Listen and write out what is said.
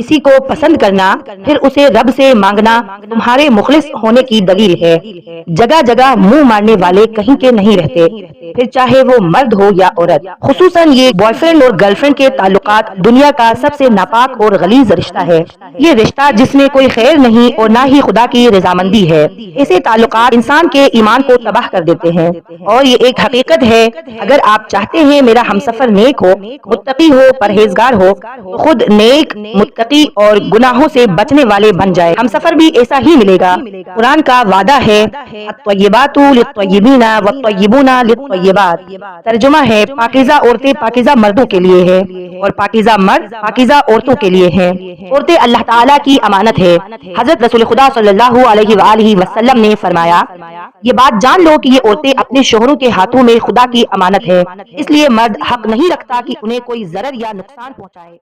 किसी को पसंद करना फिर उसे रब से मांगना तुम्हारे मुखलिस होने की दलील है। जगह जगह मुंह मारने वाले कहीं के नहीं रहते, फिर चाहे वो मर्द हो या औरत। खुसूसन ये बॉयफ्रेंड और गर्लफ्रेंड के ताल्लुकात दुनिया का सबसे नापाक और गलीज रिश्ता है। ये रिश्ता जिसमें कोई खैर नहीं और ना ही खुदा की रजामंदी है। ऐसे ताल्लुकात इंसान के ईमान को तबाह कर देते हैं। और ये एक हकीकत है, अगर आप चाहते हैं मेरा हमसफर नेक हो, मुत्तकी हो, परहेजगार हो, तो खुद नेक, मुत्तकी और गुनाहों से बचने वाले बन जाए। हमसफर भी ऐसा ही मिलेगा। कुरान का वादा है, अत्तय्यबातु लित्तय्यबीना वत्तय्यबूना लित्तय्यबात। तर्जुमा है, पाकीज़ा औरतें पाकीज़ा मर्दों के लिए है और पाकीज़ा मर्द पाकीज़ा औरतों के लिए हैं। औरतें अल्लाह ताला की अमानत है। हजरत रसूल खुदा सल्लल्लाहु अलैहि वसल्लम ने फरमाया, ये बात जान लो कि ये औरतें अपने शोहरों के हाथों में खुदा की अमानत है, इसलिए मर्द हक नहीं रखता कि उन्हें कोई जरर या नुकसान पहुंचाए।